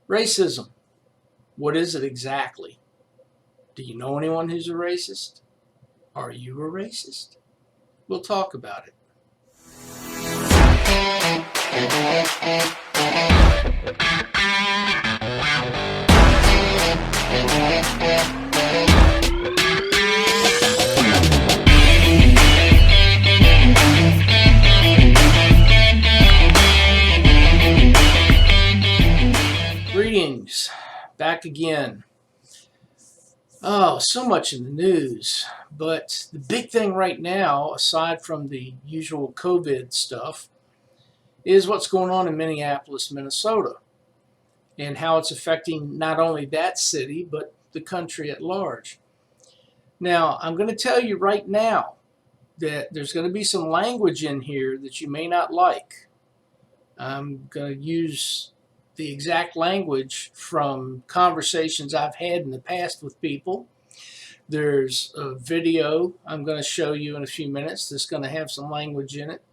Racism. What is it exactly? Do you know anyone who's a racist? Are you a racist? We'll talk about it. Greetings. Back again. Oh, so much in the news. But the big thing right now, aside from the usual COVID stuff, is what's going on in Minneapolis, Minnesota, and how it's affecting not only that city, but the country at large. Now, I'm going to tell you right now that there's going to be some language in here that you may not like. I'm going to use the exact language from conversations I've had in the past with people. There's a video I'm going to show you in a few minutes that's going to have some language in it.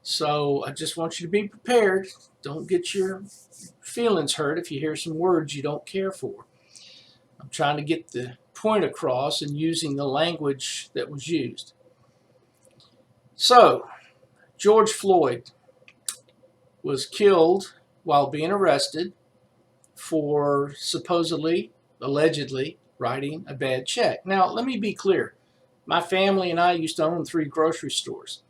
So I just want you to be prepared. Don't get your feelings hurt if you hear some words you don't care for. I'm trying to get the point across and using the language that was used. So, George Floyd was killed while being arrested for supposedly, allegedly, writing a bad check. Now, let me be clear. My family and I used to own 3 grocery stores.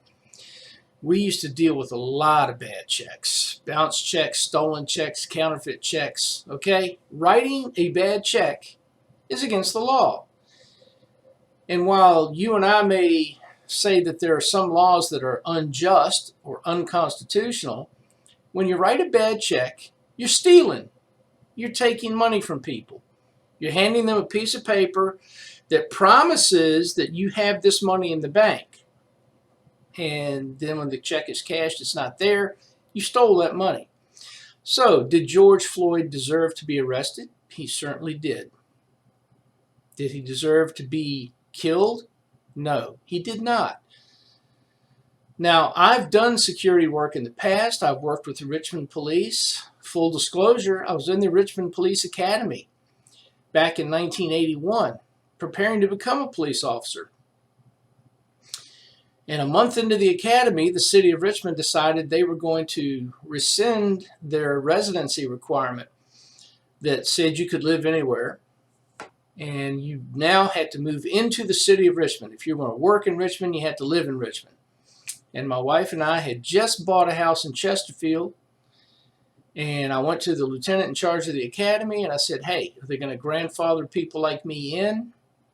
We used to deal with a lot of bad checks. Bounce checks, stolen checks, counterfeit checks. Okay? Writing a bad check is against the law. And while you and I may say that there are some laws that are unjust or unconstitutional, when you write a bad check, you're stealing. You're taking money from people. You're handing them a piece of paper that promises that you have this money in the bank. And then when the check is cashed, it's not there. You stole that money. So, did George Floyd deserve to be arrested? He certainly did. Did he deserve to be killed? No, he did not. Now, I've done security work in the past. I've worked with the Richmond Police. Full disclosure, I was in the Richmond Police Academy back in 1981, preparing to become a police officer. And a month into the academy, the city of Richmond decided they were going to rescind their residency requirement that said you could live anywhere. And you now had to move into the city of Richmond. If you were going to work in Richmond, you had to live in Richmond. And my wife and I had just bought a house in Chesterfield. And I went to the lieutenant in charge of the academy and I said, hey, are they going to grandfather people like me in?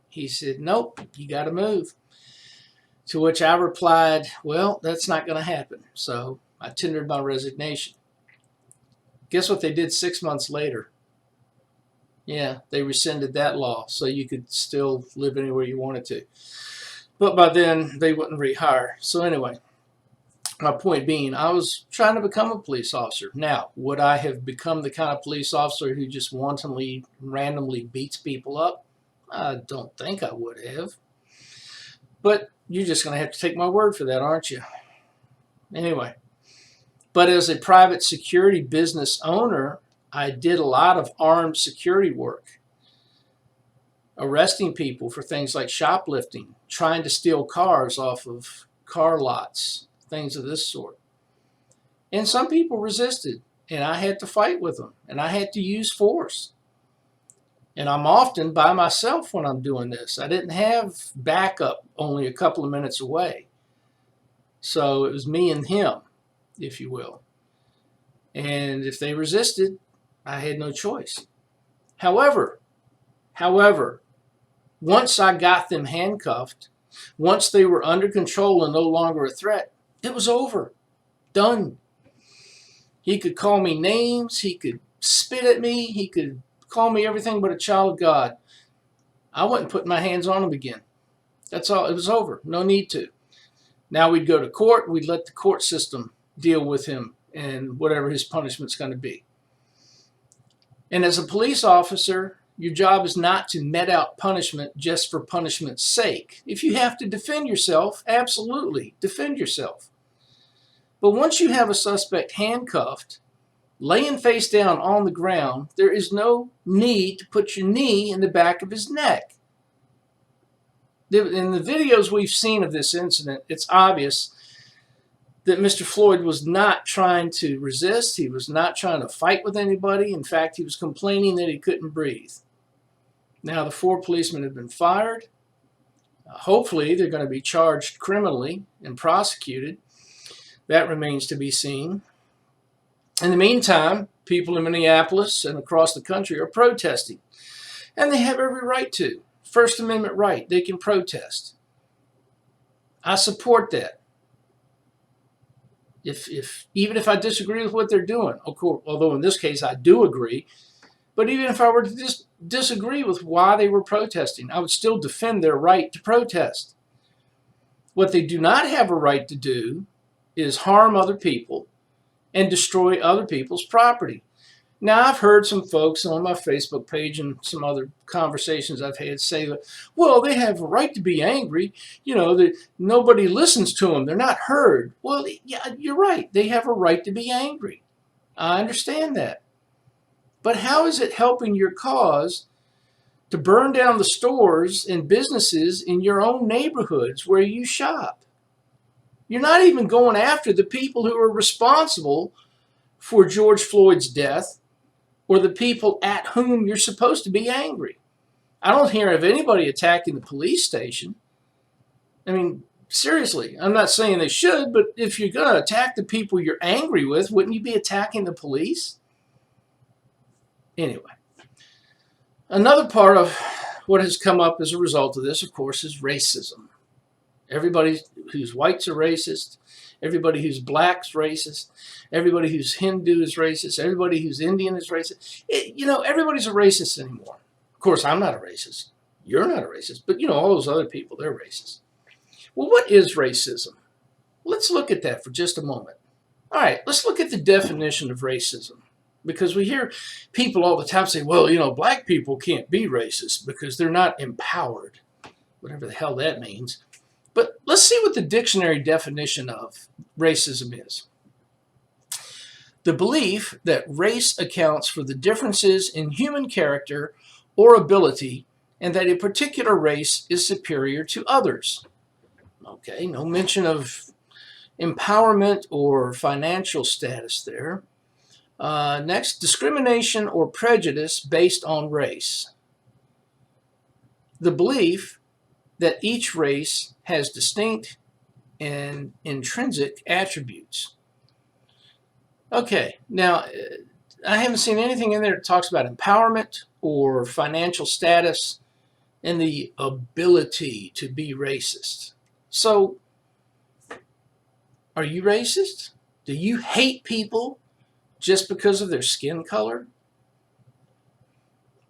He said, nope, you got to move. To which I replied, well, that's not going to happen. So I tendered my resignation. Guess what they did 6 months later? Yeah, they rescinded that law so you could still live anywhere you wanted to. But by then, they wouldn't rehire. So anyway, my point being, I was trying to become a police officer. Now, would I have become the kind of police officer who just wantonly, randomly beats people up? I don't think I would have. But you're just going to have to take my word for that, aren't you? Anyway, but as a private security business owner, I did a lot of armed security work, arresting people for things like shoplifting, trying to steal cars off of car lots, things of this sort. And some people resisted, and I had to fight with them, and I had to use force. And I'm often by myself when I'm doing this. I didn't have backup only a couple of minutes away. So it was me and him, if you will. And if they resisted, I had no choice. However, once I got them handcuffed, once they were under control and no longer a threat, it was over. Done. He could call me names. He could spit at me. He could call me everything but a child of God. I wouldn't put my hands on him again. That's all. It was over. No need to. Now we'd go to court. We'd let the court system deal with him and whatever his punishment's going to be. And as a police officer, your job is not to met out punishment just for punishment's sake. If you have to defend yourself, absolutely, defend yourself. But once you have a suspect handcuffed, laying face down on the ground, there is no need to put your knee in the back of his neck. In the videos we've seen of this incident, it's obvious that Mr. Floyd was not trying to resist. He was not trying to fight with anybody. In fact, he was complaining that he couldn't breathe. Now, the 4 policemen have been fired. Hopefully, they're going to be charged criminally and prosecuted. That remains to be seen. In the meantime, people in Minneapolis and across the country are protesting. And they have every right to. First Amendment right. They can protest. I support that. Even if I disagree with what they're doing, of course, although in this case I do agree, but even if I were to just disagree with why they were protesting, I would still defend their right to protest. What they do not have a right to do is harm other people and destroy other people's property. Now, I've heard some folks on my Facebook page and some other conversations I've had say that, well, they have a right to be angry. You know, that nobody listens to them. They're not heard. Well, yeah, you're right. They have a right to be angry. I understand that. But how is it helping your cause to burn down the stores and businesses in your own neighborhoods where you shop? You're not even going after the people who are responsible for George Floyd's death or the people at whom you're supposed to be angry. I don't hear of anybody attacking the police station. I mean, seriously, I'm not saying they should, but if you're going to attack the people you're angry with, wouldn't you be attacking the police? Anyway, another part of what has come up as a result of this, of course, is racism. Everybody who's white's a racist. Everybody who's black's racist. Everybody who's Hindu is racist. Everybody who's Indian is racist. Everybody's a racist anymore. Of course, I'm not a racist. You're not a racist. But, all those other people, they're racist. Well, what is racism? Let's look at that for just a moment. All right, let's look at the definition of racism. Because we hear people all the time say, well, black people can't be racist because they're not empowered. Whatever the hell that means. But let's see what the dictionary definition of racism is. The belief that race accounts for the differences in human character or ability and that a particular race is superior to others. Okay, no mention of empowerment or financial status there. Next, discrimination or prejudice based on race. The belief that each race has distinct and intrinsic attributes. Okay, now I haven't seen anything in there that talks about empowerment or financial status and the ability to be racist. So, are you racist? Do you hate people just because of their skin color?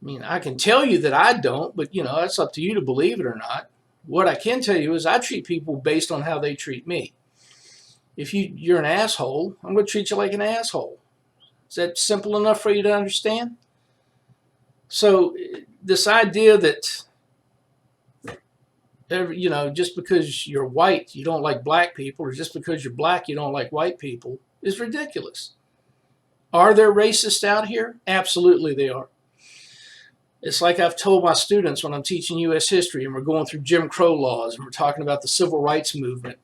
I mean, I can tell you that I don't, but it's up to you to believe it or not. What I can tell you is I treat people based on how they treat me. If you're an asshole, I'm going to treat you like an asshole. Is that simple enough for you to understand? So this idea that, just because you're white, you don't like black people, or just because you're black, you don't like white people, is ridiculous. Are there racists out here? Absolutely they are. It's like I've told my students when I'm teaching U.S. history and we're going through Jim Crow laws and we're talking about the civil rights movement.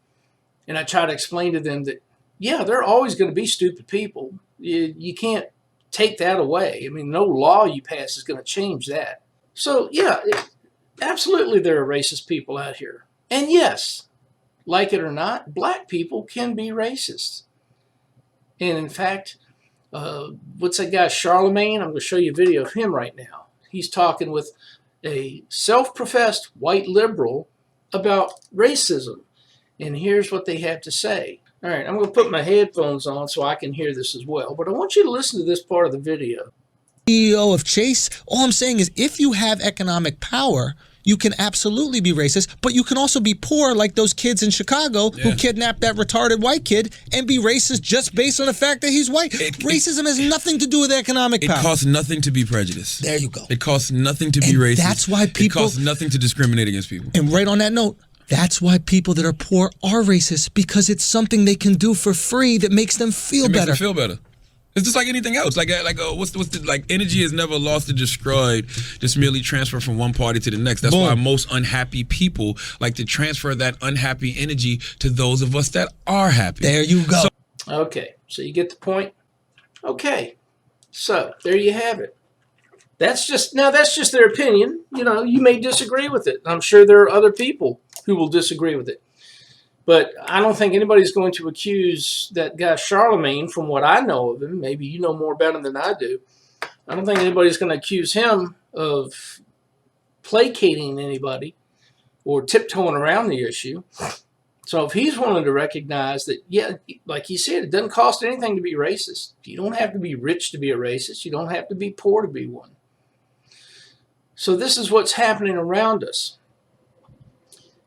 And I try to explain to them that, yeah, there are always going to be stupid people. You can't take that away. I mean, no law you pass is going to change that. So, yeah, absolutely there are racist people out here. And yes, like it or not, black people can be racist. And in fact, what's that guy, Charlemagne? I'm going to show you a video of him right now. He's talking with a self-professed white liberal about racism. And here's what they have to say. All right, I'm going to put my headphones on so I can hear this as well. But I want you to listen to this part of the video. CEO of Chase, all I'm saying is if you have economic power, you can absolutely be racist, but you can also be poor like those kids in Chicago who kidnapped that retarded white kid and be racist just based on the fact that he's white. Racism has nothing to do with economic power. It costs nothing to be prejudiced. There you go. It costs nothing to be racist. That's why people... It costs nothing to discriminate against people. And right on that note, that's why people that are poor are racist, because it's something they can do for free that makes them feel better. Makes them feel better. It's just like anything else. What's the like energy is never lost or destroyed, just merely transferred from one party to the next. That's why most unhappy people like to transfer that unhappy energy to those of us that are happy. There you go. Okay, so you get the point? Okay, so there you have it. That's just their opinion. You know, you may disagree with it. I'm sure there are other people who will disagree with it. But I don't think anybody's going to accuse that guy Charlemagne, from what I know of him. Maybe you know more about him than I do. I don't think anybody's going to accuse him of placating anybody or tiptoeing around the issue. So if he's willing to recognize that, yeah, like he said, it doesn't cost anything to be racist. You don't have to be rich to be a racist. You don't have to be poor to be one. So this is what's happening around us.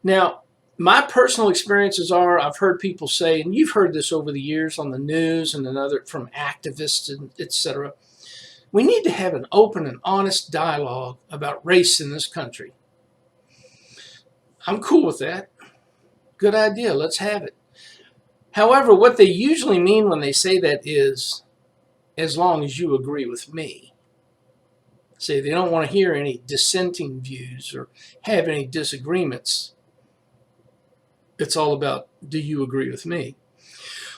Now, my personal experiences are, I've heard people say, and you've heard this over the years on the news and from activists and etc. We need to have an open and honest dialogue about race in this country. I'm cool with that. Good idea. Let's have it. However, what they usually mean when they say that is, as long as you agree with me. Say they don't want to hear any dissenting views or have any disagreements. It's all about, do you agree with me?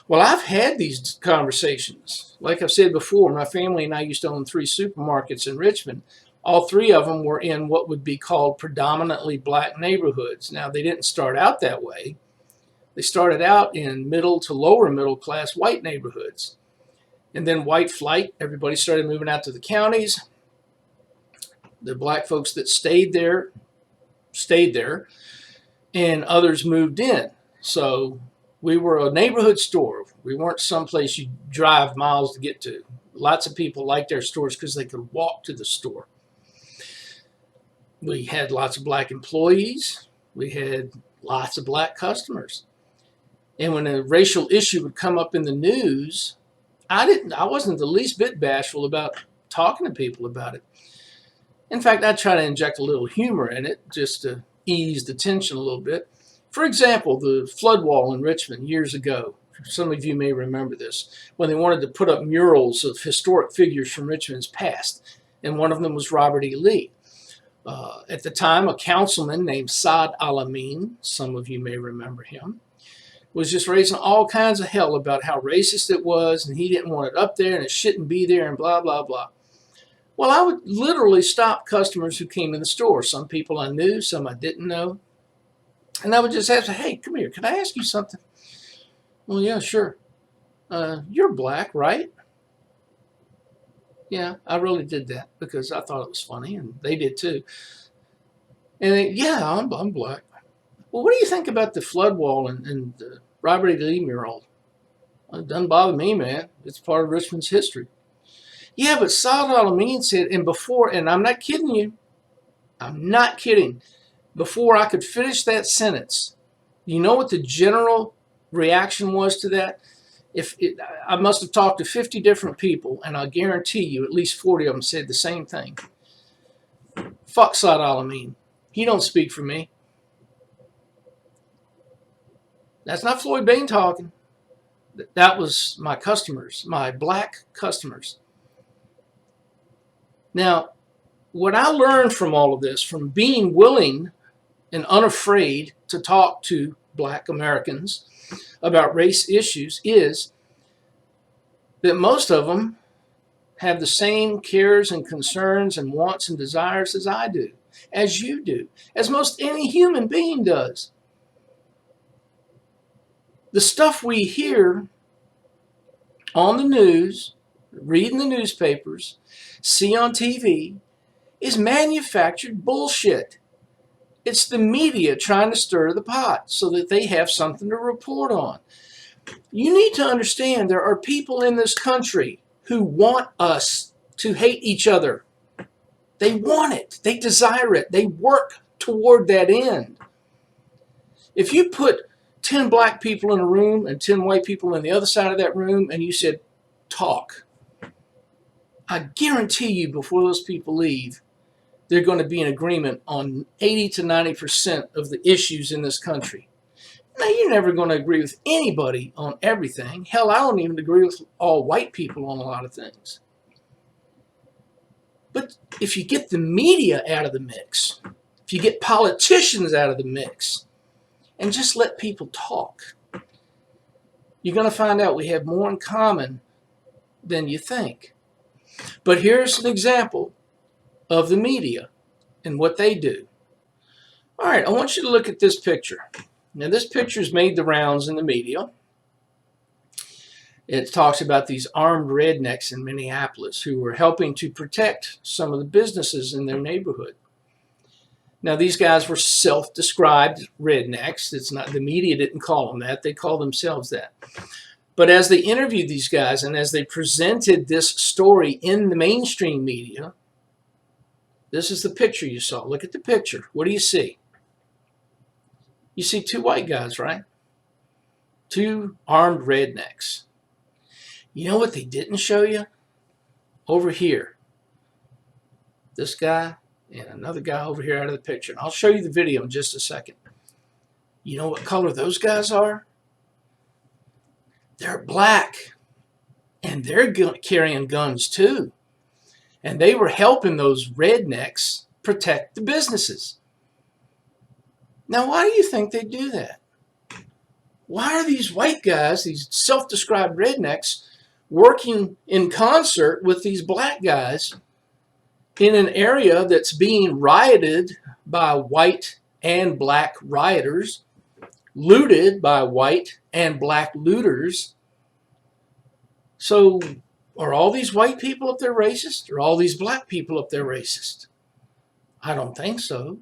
Well, I've had these conversations. Like I've said before, my family and I used to own 3 supermarkets in Richmond. All 3 of them were in what would be called predominantly black neighborhoods. Now, they didn't start out that way. They started out in middle to lower middle class white neighborhoods. And then white flight, everybody started moving out to the counties. The black folks that stayed there, and others moved in. So we were a neighborhood store. We weren't someplace you drive miles to get to. Lots of people liked their stores because they could walk to the store. We had lots of black employees. We had lots of black customers. And when a racial issue would come up in the news, I wasn't the least bit bashful about talking to people about it. In fact, I try to inject a little humor in it just to ease the tension a little bit. For example, the flood wall in Richmond years ago. Some of you may remember this, when they wanted to put up murals of historic figures from Richmond's past, and one of them was Robert E. Lee. At the time, a councilman named Saad Al-Amin, some of you may remember him, was just raising all kinds of hell about how racist it was, and he didn't want it up there, and it shouldn't be there, and blah, blah, blah. Well, I would literally stop customers who came in the store. Some people I knew, some I didn't know. And I would just ask, hey, come here, can I ask you something? Well, yeah, sure. You're black, right? Yeah, I really did that because I thought it was funny, and they did too. And yeah, I'm black. Well, what do you think about the flood wall and the Robert E. Lee mural? It doesn't bother me, man. It's part of Richmond's history. Yeah, but Saad Al-Amin said, and I'm not kidding you, I'm not kidding, before I could finish that sentence, you know what the general reaction was to that? I must have talked to 50 different people, and I guarantee you at least 40 of them said the same thing. Fuck Saad Al-Amin. He don't speak for me. That's not Floyd Bayne talking. That was my customers, my black customers. Now, what I learned from all of this, from being willing and unafraid to talk to black Americans about race issues, is that most of them have the same cares and concerns and wants and desires as I do, as you do, as most any human being does. The stuff we hear on the news, read in the newspapers, see on TV, is manufactured bullshit. It's the media trying to stir the pot so that they have something to report on. You need to understand there are people in this country who want us to hate each other. They want it. They desire it. They work toward that end. If you put 10 black people in a room and 10 white people in the other side of that room and you said, talk, I guarantee you before those people leave, they're going to be in agreement on 80 to 90% of the issues in this country. Now, you're never going to agree with anybody on everything. Hell, I don't even agree with all white people on a lot of things. But if you get the media out of the mix, if you get politicians out of the mix, and just let people talk, you're going to find out we have more in common than you think. But here's an example of the media and what they do. All right, I want you to look at this picture. Now, this picture's made the rounds in the media. It talks about these armed rednecks in Minneapolis who were helping to protect some of the businesses in their neighborhood. Now, these guys were self-described rednecks. It's not, the media didn't call them that. They called themselves that. But as they interviewed these guys and as they presented this story in the mainstream media, this is the picture you saw. Look at the picture. What do you see? You see two white guys, right? Two armed rednecks. You know what they didn't show you? Over here. This guy and another guy over here out of the picture. And I'll show you the video in just a second. You know what color those guys are? They're black. And they're carrying guns too. And they were helping those rednecks protect the businesses. Now, why do you think they do that? Why are these white guys, these self-described rednecks, working in concert with these black guys in an area that's being rioted by white and black rioters, looted by white and black looters? So, are all these white people up there racist? Are all these black people up there racist? I don't think so.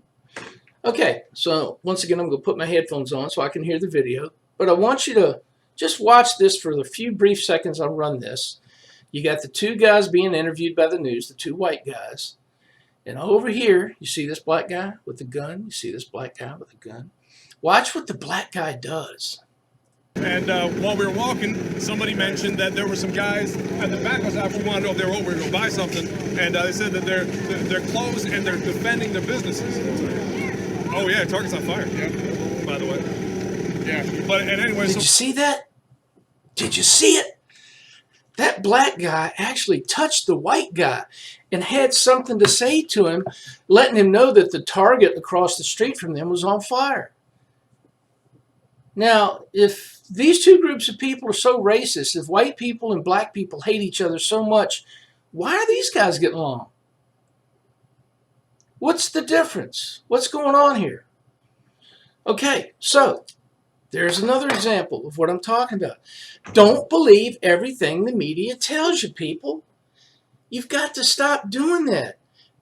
Okay, so once again, I'm going to put my headphones on so I can hear the video. But I want you to just watch this for the few brief seconds I'll run this. You got the two guys being interviewed by the news, the two white guys. And over here, you see this black guy with the gun. You see this black guy with the gun. Watch what the black guy does. And while we were walking, somebody mentioned that there were some guys at the back of us after we wanted to know if they were over to go buy something. And they said that they're closed and they're defending their businesses. Oh yeah, Target's on fire. Yeah. By the way. Yeah. But and anyway, did you see that? Did you see it? That black guy actually touched the white guy and had something to say to him, letting him know that the Target across the street from them was on fire. Now, if these two groups of people are so racist, if white people and black people hate each other so much, why are these guys getting along? What's the difference? What's going on here? Okay, so there's another example of what I'm talking about. Don't believe everything the media tells you, people. You've got to stop doing that.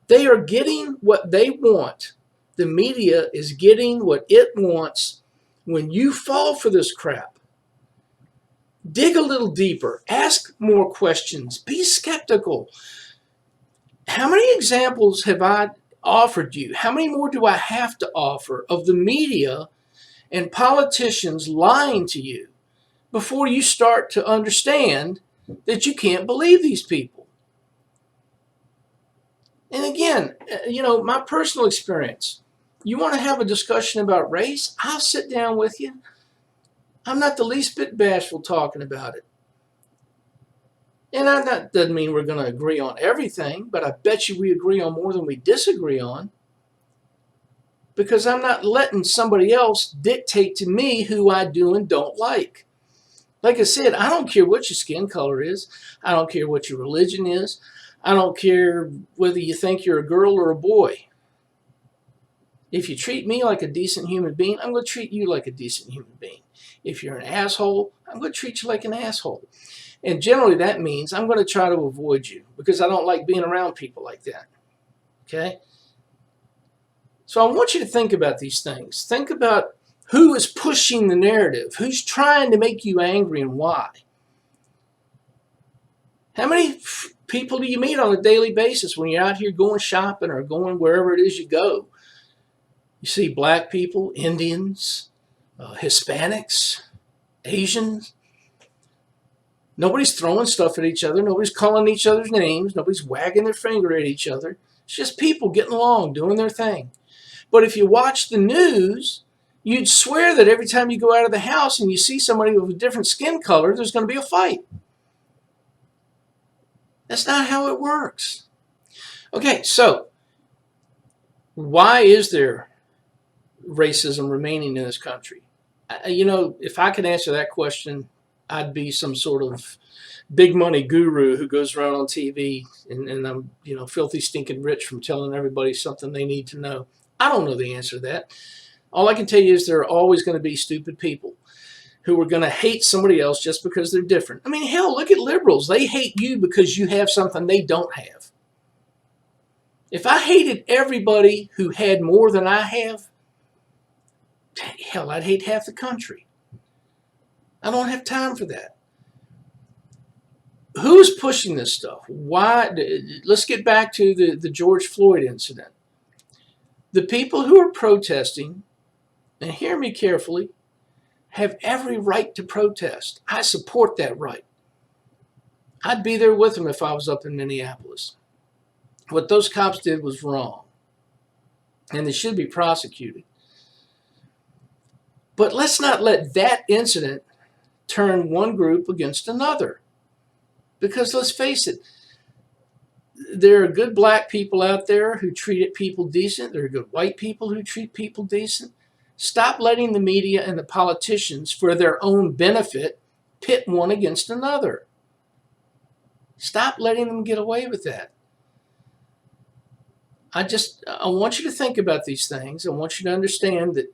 They are getting what they want. The media is getting what it wants. When you fall for this crap, dig a little deeper. Ask more questions. Be skeptical. How many examples have I offered you? How many more do I have to offer of the media and politicians lying to you before you start to understand that you can't believe these people? And again, you know, my personal experience, you want to have a discussion about race? I'll sit down with you. I'm not the least bit bashful talking about it. And that doesn't mean we're going to agree on everything, but I bet you we agree on more than we disagree on. Because I'm not letting somebody else dictate to me who I do and don't like. Like I said, I don't care what your skin color is. I don't care what your religion is. I don't care whether you think you're a girl or a boy. If you treat me like a decent human being, I'm going to treat you like a decent human being. If you're an asshole, I'm going to treat you like an asshole. And generally that means I'm going to try to avoid you because I don't like being around people like that. Okay? So I want you to think about these things. Think about who is pushing the narrative, who's trying to make you angry and why. How many people do you meet on a daily basis when you're out here going shopping or going wherever it is you go? You see black people, Indians, Hispanics, Asians. Nobody's throwing stuff at each other. Nobody's calling each other's names. Nobody's wagging their finger at each other. It's just people getting along, doing their thing. But if you watch the news, you'd swear that every time you go out of the house and you see somebody with a different skin color, there's going to be a fight. That's not how it works. Okay, so why is there racism remaining in this country? If I could answer that question, I'd be some sort of big money guru who goes around on TV and I'm, filthy stinking rich from telling everybody something they need to know. I don't know the answer to that. All I can tell you is there are always going to be stupid people who are going to hate somebody else just because they're different. I mean, hell, look at liberals. They hate you because you have something they don't have. If I hated everybody who had more than I have, hell, I'd hate half the country. I don't have time for that. Who's pushing this stuff? Why? Let's get back to the George Floyd incident. The people who are protesting, and hear me carefully, have every right to protest. I support that right. I'd be there with them if I was up in Minneapolis. What those cops did was wrong, and they should be prosecuted. But let's not let that incident turn one group against another. Because let's face it, there are good black people out there who treat people decent. There are good white people who treat people decent. Stop letting the media and the politicians, for their own benefit, pit one against another. Stop letting them get away with that. I want you to think about these things. I want you to understand that,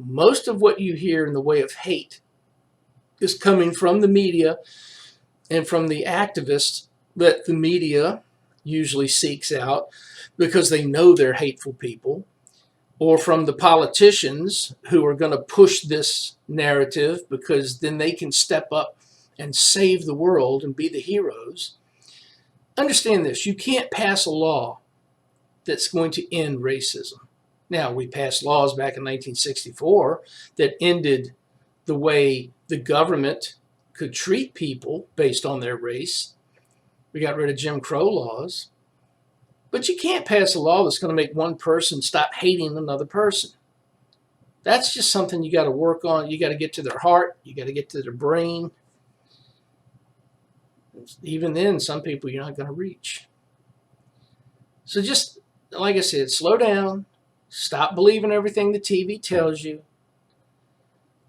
most of what you hear in the way of hate is coming from the media and from the activists that the media usually seeks out because they know they're hateful people, or from the politicians who are going to push this narrative because then they can step up and save the world and be the heroes. Understand this, you can't pass a law that's going to end racism. Now, we passed laws back in 1964 that ended the way the government could treat people based on their race. We got rid of Jim Crow laws. But you can't pass a law that's going to make one person stop hating another person. That's just something you got to work on. You got to get to their heart. You got to get to their brain. Even then, some people you're not going to reach. So just, like I said, slow down. Stop believing everything the TV tells you.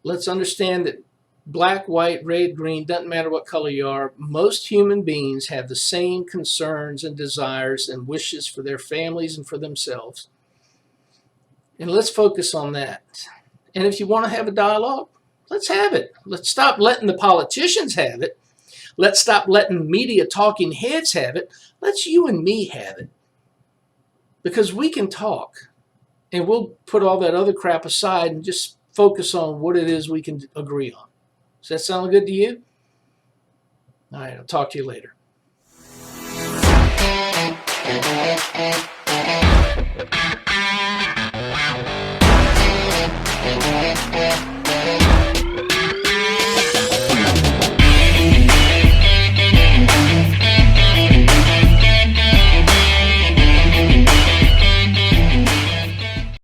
Let's understand that black, white, red, green, doesn't matter what color you are, most human beings have the same concerns and desires and wishes for their families and for themselves. And let's focus on that. And if you want to have a dialogue, let's have it. Let's stop letting the politicians have it. Let's stop letting media talking heads have it. Let's you and me have it. Because we can talk. And we'll put all that other crap aside and just focus on what it is we can agree on. Does that sound good to you? All right, I'll talk to you later.